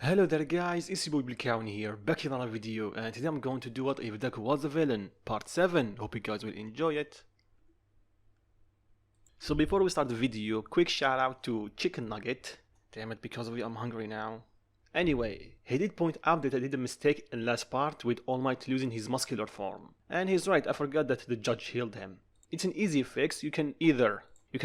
Hello there guys, it's your boy Bilkaun here, back in another video, and today I'm going to do What If Deku Was a Villain, part 7. Hope you guys will enjoy it. So before we start the video, quick shout out to Chicken Nugget. Damn it, because of you I'm hungry now. Anyway, he did point out that I did a mistake in last part with All Might losing his muscular form. And he's right, I forgot that the judge healed him. It's an easy fix. You can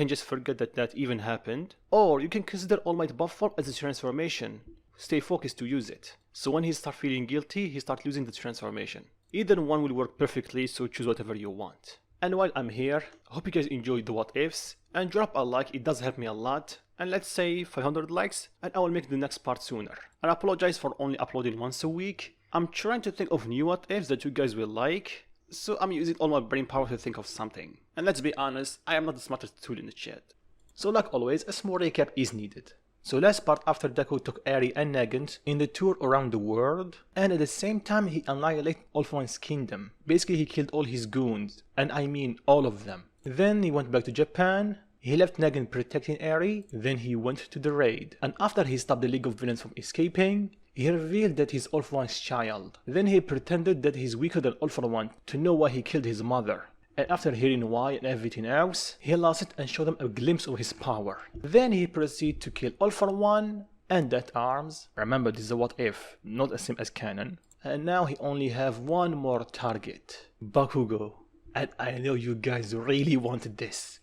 just forget that even happened, or you can consider All Might buff form as a transformation. Stay focused to use it. So when he starts feeling guilty, he starts losing the transformation. Either one will work perfectly, so choose whatever you want. And while I'm here, I hope you guys enjoyed the what ifs, and drop a like, it does help me a lot. And let's say 500 likes, and I will make the next part sooner. I apologize for only uploading once a week. I'm trying to think of new what ifs that you guys will like, so I'm using all my brain power to think of something. And let's be honest, I am not the smartest tool in the chat. So like always, a small recap is needed. So last part, after Deku took Eri and Nagant in the tour around the world, and at the same time he annihilated All For One's kingdom. Basically he killed all his goons, and I mean all of them. Then he went back to Japan, he left Nagant protecting Eri, then he went to the raid. And after he stopped the League of Villains from escaping, he revealed that he's All For One's child. Then he pretended that he's weaker than All For One to know why he killed his mother. And after hearing why and everything else, he lost it and showed them a glimpse of his power. Then he proceeded to kill All For One and Death Arms. Remember, this is a what if, not the same as canon. And now he only have one more target, Bakugo. And I know you guys really wanted this,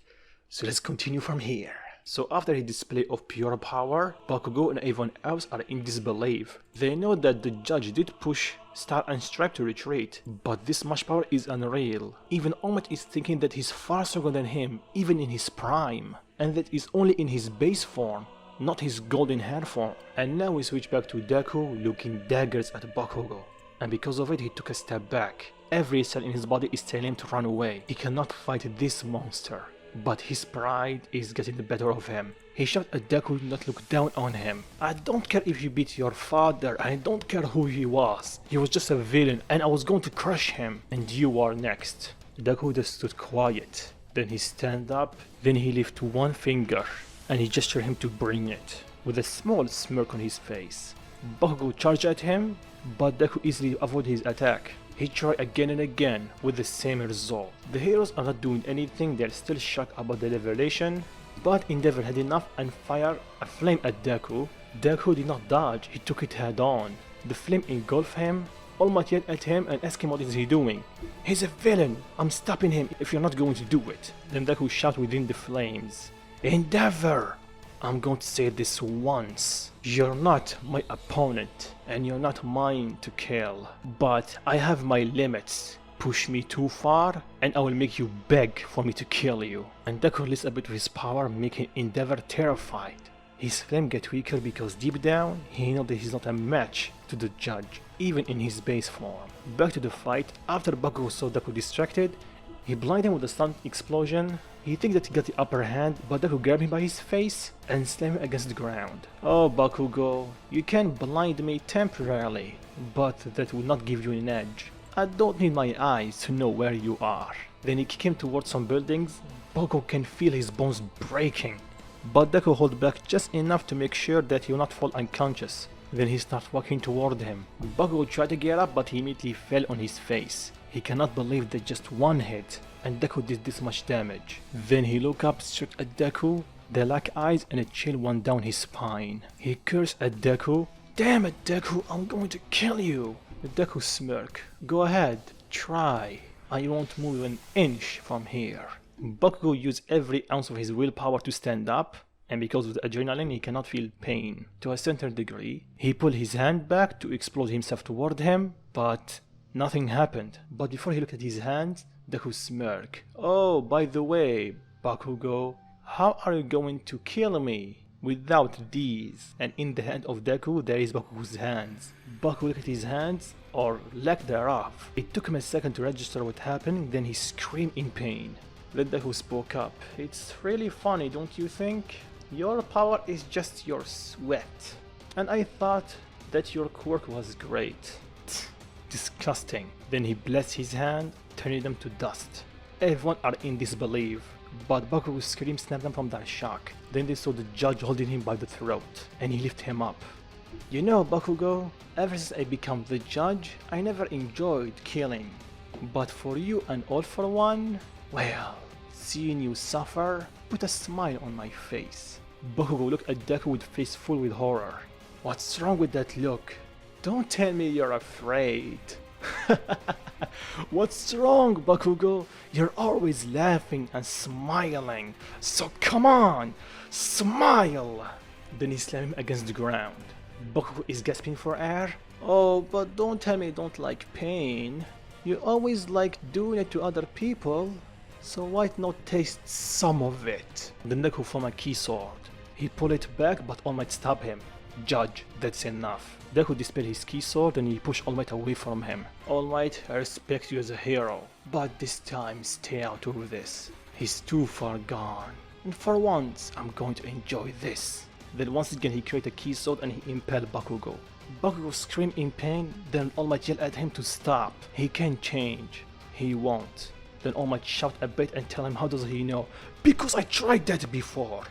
so let's continue from here. So after his display of pure power, Bakugo and everyone else are in disbelief. They know that the judge did push Star and Stripe to retreat, but this much power is unreal. Even All Might is thinking that he's far stronger than him, even in his prime, and that is only in his base form, not his golden hair form. And now we switch back to Deku looking daggers at Bakugo, and because of it he took a step back. Every cell in his body is telling him to run away. He cannot fight this monster. But his pride is getting the better of him. He shouted at Deku to not look down on him. I don't care if you beat your father, I don't care who he was. He was just a villain and I was going to crush him. And you are next. Deku just stood quiet. Then he stand up, then he lifted one finger and he gestured him to bring it, with a small smirk on his face. Bakugo charged at him, but Deku easily avoided his attack. He tried again and again with the same result. The heroes are not doing anything, they're still shocked about the revelation, but Endeavor had enough and fired a flame at Deku. Deku did not dodge, he took it head on. The flame engulfed him. All Might yelled at him and asked him what is he doing. He's a villain, I'm stopping him if you're not going to do it. Then Deku shouted within the flames, Endeavor! I'm going to say this once. You're not my opponent, and you're not mine to kill. But I have my limits. Push me too far, and I will make you beg for me to kill you. And Deku released a bit of his power, making Endeavor terrified. His flame gets weaker because deep down, he knows that he's not a match to the judge, even in his base form. Back to the fight, after Bakugo saw Deku distracted, he blinded him with a stun explosion. He thinks that he got the upper hand, but Deku grabbed him by his face and slammed him against the ground. Oh Bakugo, you can blind me temporarily, but that will not give you an edge. I don't need my eyes to know where you are. Then he kicked him towards some buildings. Bakugo can feel his bones breaking, but Deku held back just enough to make sure that he will not fall unconscious. Then he starts walking toward him. Bakugo tried to get up, but he immediately fell on his face. He cannot believe that just one hit and Deku did this much damage. Then he looked up straight at Deku, the black eyes and a chill went down his spine. He cursed at Deku. Damn it Deku, I'm going to kill you. Deku smirked. Go ahead, try. I won't move an inch from here. Bakugo used every ounce of his willpower to stand up, and because of the adrenaline he cannot feel pain. To a certain degree, he pulled his hand back to explode himself toward him, but nothing happened. But before he looked at his hands, Deku smirked. Oh, by the way, Bakugo, how are you going to kill me without these? And in the hand of Deku, there is Bakugo's hands. Bakugo looked at his hands, or lack thereof. It took him a second to register what happened, then he screamed in pain. Then Deku spoke up. It's really funny, don't you think? Your power is just your sweat. And I thought that your quirk was great. Disgusting. Then he blessed his hand, turning them to dust. Everyone are in disbelief, but Bakugo's scream snapped them from their shock. Then they saw the judge holding him by the throat, and he lifted him up. You know, Bakugo, ever since I become the judge, I never enjoyed killing. But for you and All for One, well, seeing you suffer put a smile on my face. Bakugo looked at Deku with face full with horror. What's wrong with that look? Don't tell me you're afraid. What's wrong, Bakugo? You're always laughing and smiling. So come on, smile! Then he slammed him against the ground. Bakugo is gasping for air. Oh, but don't tell me you don't like pain. You always like doing it to other people. So why not taste some of it? Then Deku found a key sword. He pulled it back, but All Might stopped him. Judge, that's enough. Deku displayed his key sword and he pushed All Might away from him. All Might, I respect you as a hero, but this time stay out of this. He's too far gone. And for once, I'm going to enjoy this. Then once again he created a key sword and he impaled Bakugo. Bakugo screamed in pain, then All Might yelled at him to stop. He can't change. He won't. Then All Might shout a bit and tell him how does he know? Because I tried that before.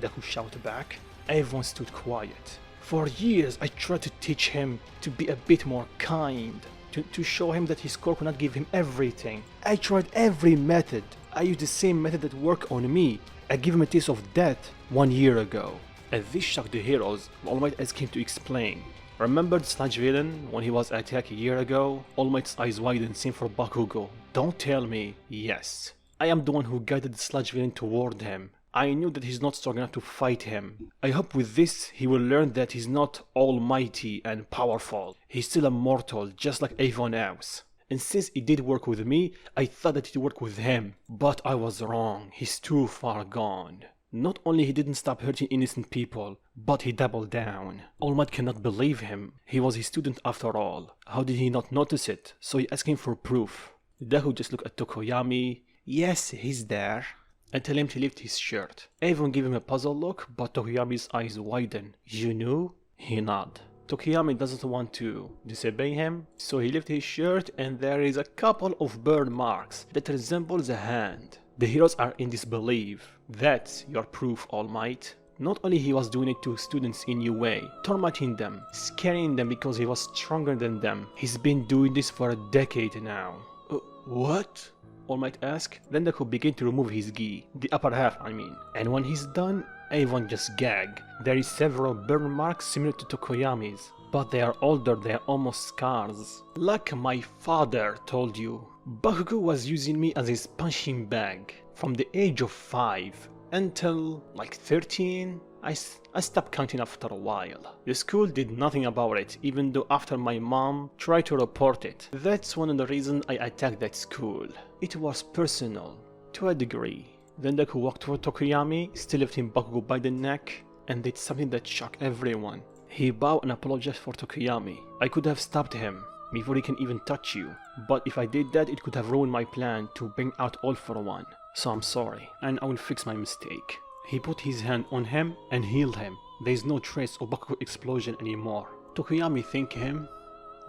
Deku shouted back. Everyone stood quiet. For years I tried to teach him to be a bit more kind, to show him that his core could not give him everything. I tried every method. I used the same method that worked on me. I gave him a taste of death 1 year ago. As this shocked the heroes, All Might asked him to explain. Remember the sludge villain when he was attacked a year ago? All Might's eyes widened, same for Bakugo. Don't tell me. Yes. I am the one who guided the sludge villain toward him. I knew that he's not strong enough to fight him. I hope with this he will learn that he's not almighty and powerful. He's still a mortal, just like everyone else. And since he did work with me, I thought that he'd work with him. But I was wrong. He's too far gone. Not only he didn't stop hurting innocent people, but he doubled down. All Might cannot believe him. He was his student after all. How did he not notice it? So he asked him for proof. Deku just looked at Tokoyami. Yes, he's there. And tell him to lift his shirt. Everyone gave him a puzzled look, but Tokoyami's eyes widened. You knew? He nodded. Tokoyami doesn't want to disobey him, so he lifted his shirt and there is a couple of burn marks that resembles a hand. The heroes are in disbelief. That's your proof, All Might. Not only he was doing it to students in New Way, tormenting them, scaring them because he was stronger than them. He's been doing this for a decade now. What? All Might asked. Then Deku began to remove his gi, the upper half I mean. And when he's done, everyone just gagged. There is several burn marks similar to Tokoyami's, but they are older, they are almost scars. Like my father told you, Bakugo was using me as his punching bag from the age of 5 until like 13. I stopped counting after a while. The school did nothing about it, even though after my mom tried to report it. That's one of the reasons I attacked that school. It was personal, to a degree. Then Deku walked toward Tokoyami, still lifting Bakugo by the neck, and did something that shocked everyone. He bowed and apologized for Tokoyami. I could have stopped him before he can even touch you, but if I did that it could have ruined my plan to bring out All for One. So I'm sorry, and I will fix my mistake. He put his hand on him and healed him. There is no trace of Bakugo explosion anymore. Tokoyami thanked him.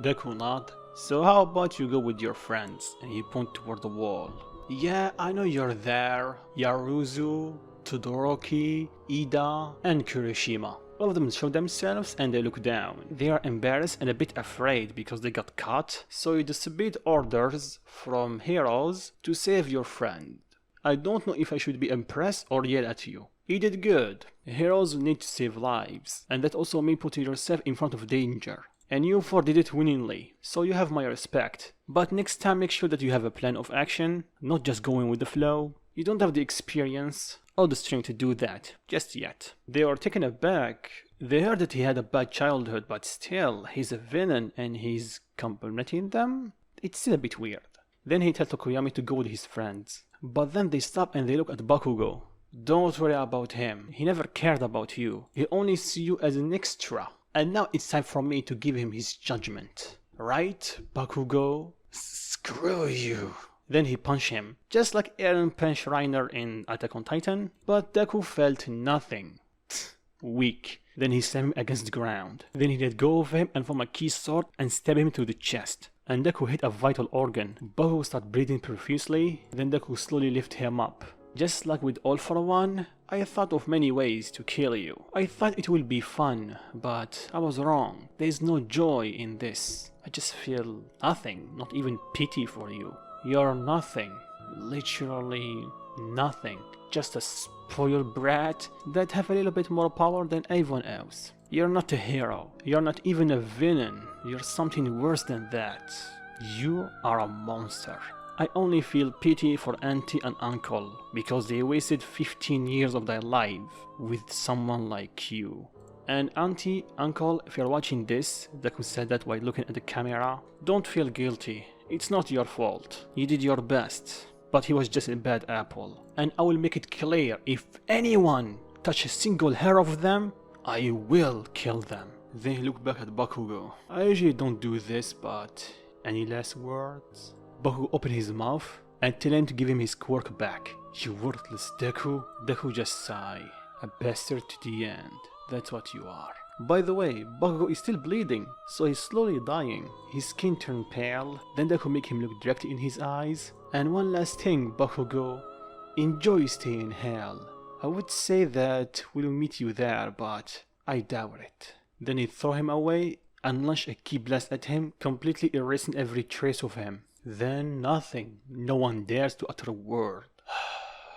Deku nodded. So how about you go with your friends? And he pointed toward the wall. Yeah, I know you're there. Yaruzu, Todoroki, Ida, and Kirishima. All of them show themselves and they look down. They are embarrassed and a bit afraid because they got caught. So you disobeyed orders from heroes to save your friend. I don't know if I should be impressed or yell at you. You did good. Heroes need to save lives, and that also means putting yourself in front of danger. And you four did it winningly, so you have my respect. But next time make sure that you have a plan of action, not just going with the flow. You don't have the experience or the strength to do that, just yet. They are taken aback. They heard that he had a bad childhood, but still, he's a villain and he's complimenting them? It's still a bit weird. Then he tells Tokoyami to go with his friends. But then they stop and they look at Bakugo. Don't worry about him. He never cared about you. He only see you as an extra. And now it's time for me to give him his judgment. Right, Bakugo? Screw you. Then he punched him, just like Eren punched Reiner in Attack on Titan. But Deku felt nothing. Weak. Then he slammed him against the ground. Then he let go of him and formed a key sword and stabbed him to the chest. And Deku hit a vital organ. Bakugo started bleeding profusely. Then Deku slowly lifted him up. Just like with All for One, I thought of many ways to kill you. I thought it will be fun, but I was wrong. There is no joy in this. I just feel nothing, not even pity for you. You're nothing, literally nothing. Just a spoiled brat that have a little bit more power than everyone else. You're not a hero, you're not even a villain, you're something worse than that. You are a monster. I only feel pity for auntie and uncle because they wasted 15 years of their life with someone like you. And auntie, uncle, if you're watching this, Deku said that while looking at the camera, don't feel guilty. It's not your fault. You did your best. But he was just a bad apple. And I will make it clear, if anyone touches a single hair of them, I will kill them. Then he looked back at Bakugo. I usually don't do this, but any last words? Bakugo opened his mouth and tell him to give him his quirk back. You worthless Deku. Deku just sigh. A bastard to the end. That's what you are. By the way, Bakugo is still bleeding, so he's slowly dying. His skin turned pale, then Deku make him look directly in his eyes. And one last thing, Bakugo, enjoy staying in hell. I would say that we'll meet you there, but I doubt it. Then he threw him away and launched a ki blast at him, completely erasing every trace of him. Then nothing. No one dares to utter a word.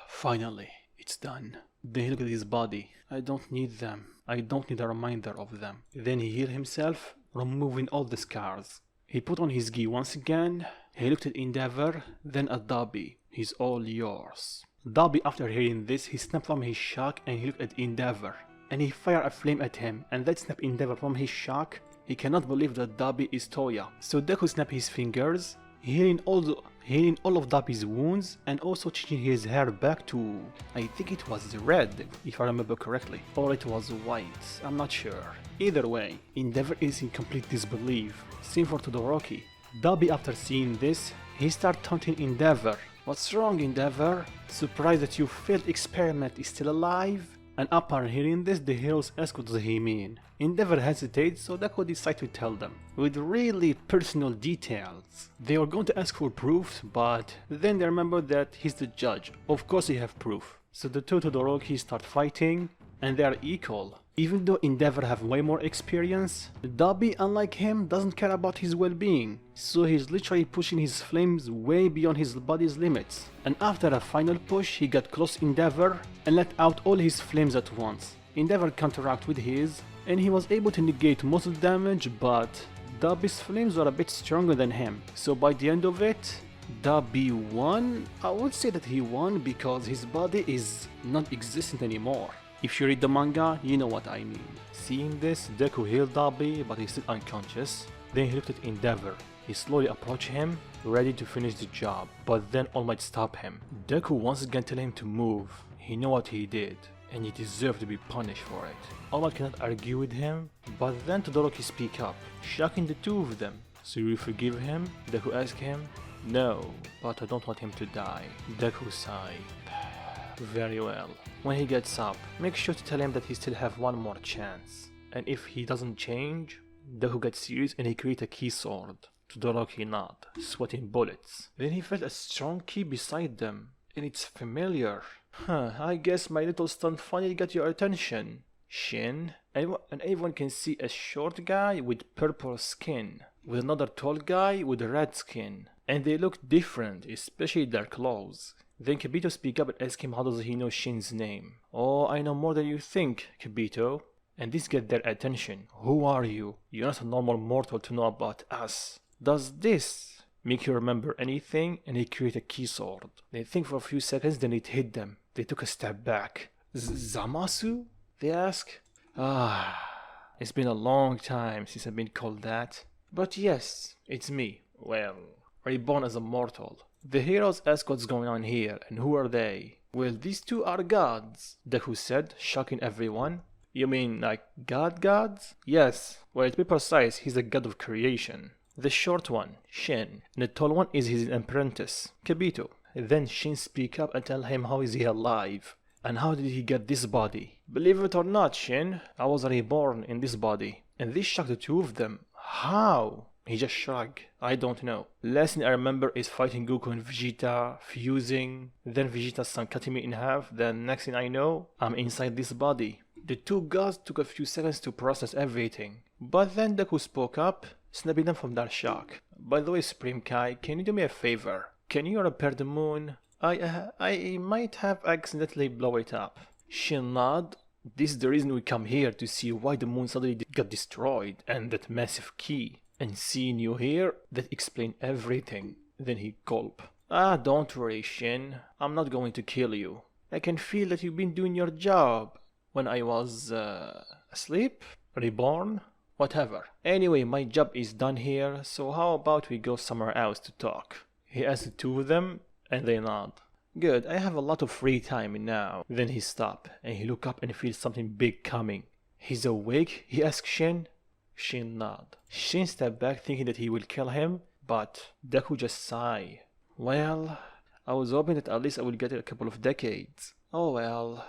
Finally, it's done. Then he looked at his body. I don't need them. I don't need a reminder of them. Then he healed himself, removing all the scars. He put on his gi once again. He looked at Endeavor, then at Dobby. He's all yours. Dobby, after hearing this, he snapped from his shock and he looked at Endeavor. And he fired a flame at him, and that snapped Endeavor from his shock. He cannot believe that Dobby is Toya. So Deku snapped his fingers, healing all of Dobby's wounds, and also changing his hair back to, I think it was red, if I remember correctly. Or it was white, I'm not sure. Either way, Endeavor is in complete disbelief. Same for Todoroki. Dobby, after seeing this, he started taunting Endeavor. What's wrong, Endeavor? Surprised that your failed experiment is still alive? And upon hearing this, the heroes ask what does he mean. Endeavor hesitates, so Deku decides to tell them, with really personal details. They were going to ask for proofs, but then they remember that he's the judge. Of course they have proof. So the two Todoroki start fighting, and they are equal. Even though Endeavor have way more experience, Dobby, unlike him, doesn't care about his well-being. So he's literally pushing his flames way beyond his body's limits. And after a final push, he got close to Endeavor and let out all his flames at once. Endeavor counteracted with his, and he was able to negate most of the damage, but Dobby's flames were a bit stronger than him. So by the end of it, Dobby won? I would say that he won because his body is not existent anymore. If you read the manga, you know what I mean. Seeing this, Deku healed Dobby, but he's still unconscious. Then he looked at Endeavor. He slowly approached him, ready to finish the job, but then All Might stopped him. Deku once again told him to move. He knew what he did, and he deserved to be punished for it. All Might cannot argue with him, but then Todoroki speak up, shocking the two of them. So you forgive him? Deku asked him. No, but I don't want him to die. Deku sighed. Very well. When he gets up, make sure to tell him that he still have one more chance. And if he doesn't change, Deku gets serious and he creates a key sword. Todoroki nod, sweating bullets. Then he felt a strong key beside them, and it's familiar. I guess my little stunt finally got your attention, Shin. And everyone can see a short guy with purple skin, with another tall guy with red skin. And they look different, especially their clothes. Then Kibito speak up and ask him how does he know Shin's name. Oh, I know more than you think, Kibito. And this get their attention. Who are you? You're not a normal mortal to know about us. Does this make you remember anything? And he create a key sword. They think for a few seconds, then it hit them. They took a step back. Zamasu? They ask. It's been a long time since I've been called that. But yes, it's me. Well, reborn as a mortal. The heroes ask what's going on here, and who are they? Well, these two are gods, Deku said, shocking everyone. You mean like gods? Yes, well to be precise, he's a god of creation. The short one, Shin, and the tall one is his apprentice, Kibito. Then Shin speak up and tell him how is he alive, and how did he get this body. Believe it or not, Shin, I was reborn in this body, and this shocked the two of them. How? He just shrugged. I don't know. Last thing I remember is fighting Goku and Vegeta, fusing, then Vegeta's son cutting me in half, then next thing I know, I'm inside this body. The two gods took a few seconds to process everything, but then Deku spoke up, snapping them from that shock. By the way, Supreme Kai, can you do me a favor? Can you repair the moon? I might have accidentally blown it up. She'll nod. This is the reason we come here, to see why the moon suddenly got destroyed, and that massive key. And seeing you here, that explains everything. Then he gulped. Don't worry, Shin. I'm not going to kill you. I can feel that you've been doing your job. When I was, asleep? Reborn? Whatever. Anyway, my job is done here, so how about we go somewhere else to talk? He asked the two of them, and they nod. Good, I have a lot of free time now. Then he stopped, and he looked up and feels something big coming. He's awake? He asked Shin. Shin nodded. Shin stepped back thinking that he will kill him, but Deku just sighed. Well, I was hoping that at least I would get a couple of decades. Oh well,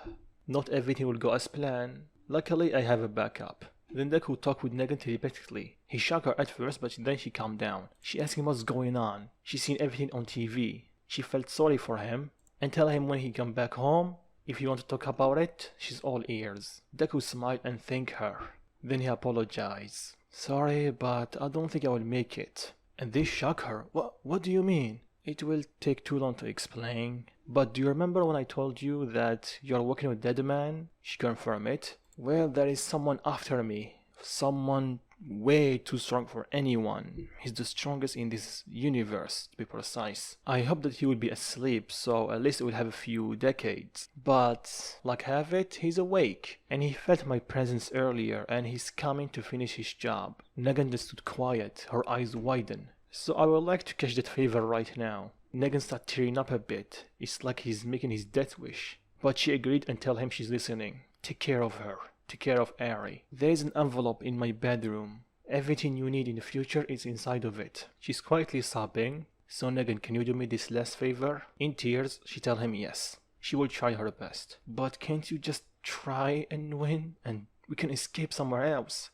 not everything will go as planned. Luckily, I have a backup. Then Deku talked with Negan telepathically. He shocked her at first, but then she calmed down. She asked him what's going on. She's seen everything on TV. She felt sorry for him, and tell him when he come back home, if you want to talk about it, she's all ears. Deku smiled and thanked her. Then he apologized. Sorry, but I don't think I will make it. And this shocked her. What do you mean? It will take too long to explain. But do you remember when I told you that you're working with Dead Man? She confirmed it. Well, there is someone after me. Someone way too strong for anyone. He's the strongest in this universe, to be precise. I hope that he will be asleep, so at least it will have a few decades. But, like have it, he's awake. And he felt my presence earlier, and he's coming to finish his job. Negan just stood quiet, her eyes widened. So I would like to catch that favor right now. Negan started tearing up a bit. It's like he's making his death wish. But she agreed and tell him she's listening. Take care of her. Take care of Ari. There is an envelope in my bedroom. Everything you need in the future is inside of it. She's quietly sobbing. So Negan, can you do me this last favor? In tears, she tell him yes. She will try her best. But can't you just try and win? And we can escape somewhere else.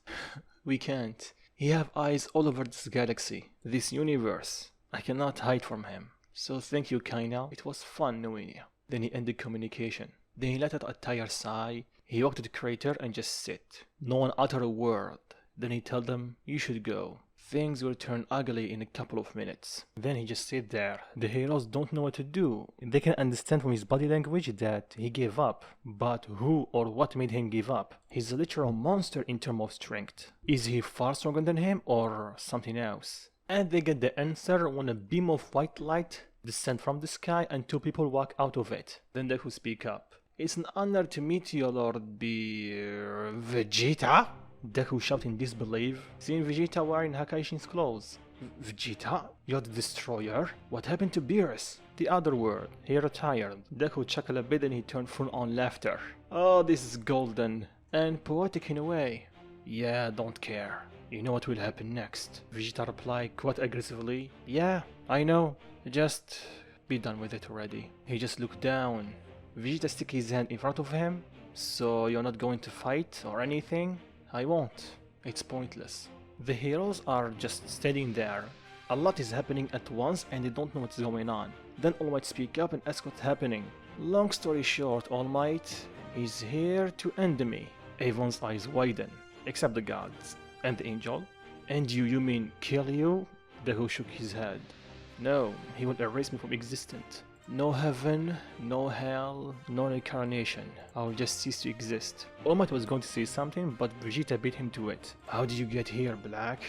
We can't. He have eyes all over this galaxy, this universe. I cannot hide from him. So thank you, Kaina. It was fun knowing you. Then he ended communication. Then he let out a tired sigh. He walked to the crater and just sit. No one uttered a word. Then he told them, you should go. Things will turn ugly in a couple of minutes. Then he just sit there. The heroes don't know what to do. They can understand from his body language that he gave up. But who or what made him give up? He's a literal monster in terms of strength. Is he far stronger than him or something else? And they get the answer when a beam of white light descends from the sky and two people walk out of it. Then Deku speak up. It's an honor to meet you, Lord Vegeta? Deku shouted in disbelief, seeing Vegeta wearing Hakaishin's clothes. Vegeta? You're the destroyer? What happened to Beerus? The other word. He retired. Deku chuckled a bit and he turned full on laughter. Oh, this is golden. And poetic in a way. Yeah, don't care. You know what will happen next. Vegeta replied quite aggressively. Yeah, I know. Just be done with it already. He just looked down. Vegeta stick his hand in front of him. So you're not going to fight or anything? I won't. It's pointless. The heroes are just standing there. A lot is happening at once and they don't know what's going on. Then All Might speak up and ask what's happening. Long story short, All Might is here to end me. Everyone's eyes widen, except the gods. And the angel? And you mean kill you? Deku shook his head. No, he will erase me from existence. No heaven, no hell, no reincarnation. I will just cease to exist. All Might was going to say something, but Vegeta beat him to it. How did you get here, Black?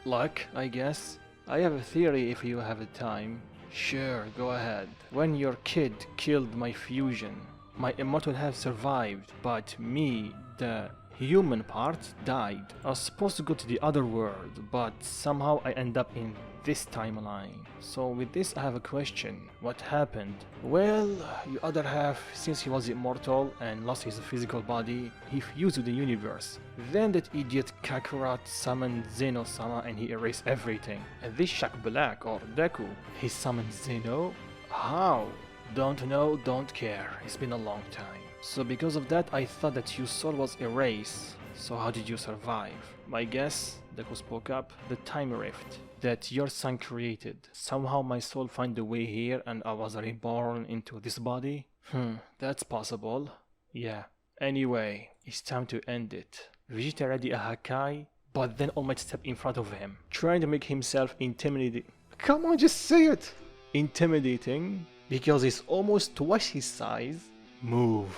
Luck, I guess. I have a theory if you have the time. Sure, go ahead. When your kid killed my fusion, my immortal have survived, but me, the human part, died. I was supposed to go to the other world, but somehow I end up in this timeline. So with this I have a question. What happened? Well, your other half, since he was immortal and lost his physical body, he fused with the universe. Then that idiot Kakarot summoned Zeno-sama and he erased everything. And this shocked Black or Deku. He summoned Zeno? How? Don't know, don't care. It's been a long time. So because of that I thought that your soul was erased. So how did you survive? My guess, Deku spoke up, the time rift that your son created. Somehow my soul found a way here and I was reborn into this body? That's possible. Yeah. Anyway, it's time to end it. Vegeta ready a Hakai, but then All Might stepped in front of him, trying to make himself intimidating. Come on, just say it! Intimidating, because he's almost twice his size. Move,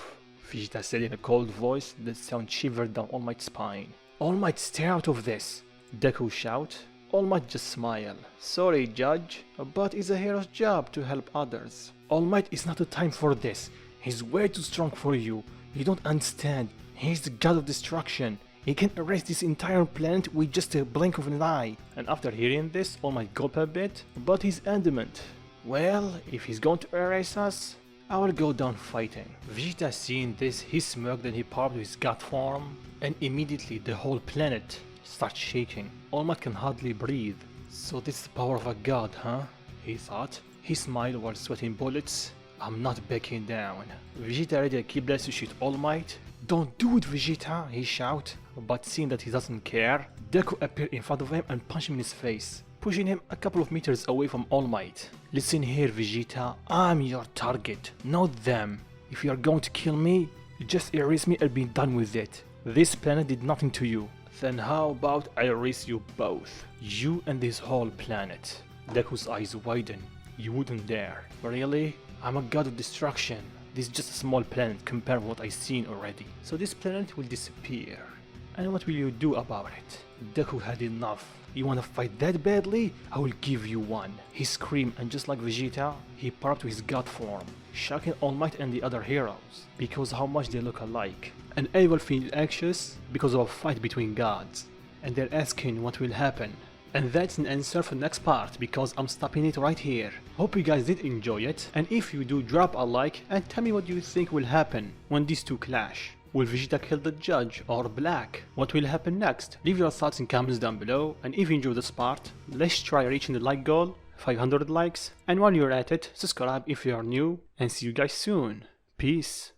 Vegeta said in a cold voice that sound shivered down All Might's spine. All Might, stay out of this! Deku shout. All Might just smile. Sorry, Judge, but it's a hero's job to help others. All Might, is not the time for this. He's way too strong for you. You don't understand. He's the god of destruction. He can erase this entire planet with just a blink of an eye. And after hearing this, All Might gulped a bit, but he's adamant. Well, if he's going to erase us, I will go down fighting. Vegeta seeing this, he smirked and he popped his god form, and immediately the whole planet starts shaking. All Might can hardly breathe. So this is the power of a god, huh? He thought. He smiled while sweating bullets. I'm not backing down. Vegeta ready to keep blessed to shoot All Might. Don't do it, Vegeta, he shouted. But seeing that he doesn't care, Deku appeared in front of him and punched him in his face, pushing him a couple of meters away from All Might. Listen here, Vegeta, I'm your target, not them. If you are going to kill me, just erase me and be done with it. This planet did nothing to you. Then how about I erase you both? You and this whole planet. Deku's eyes widened. You wouldn't dare. Really? I'm a god of destruction. This is just a small planet compared to what I've seen already. So this planet will disappear. And what will you do about it? Deku had enough. You wanna fight that badly? I will give you one. He screamed, and just like Vegeta, he popped to his god form, shocking All Might and the other heroes, because how much they look alike. And everyone feels anxious because of a fight between gods, and they're asking what will happen. And that's an answer for the next part, because I'm stopping it right here. Hope you guys did enjoy it, and if you do, drop a like and tell me what you think will happen when these two clash. Will Vegeta kill the judge or Black? What will happen next? Leave your thoughts in comments down below, and if you enjoyed this part, let's try reaching the like goal, 500 likes, and while you're at it, subscribe if you are new, and see you guys soon. Peace.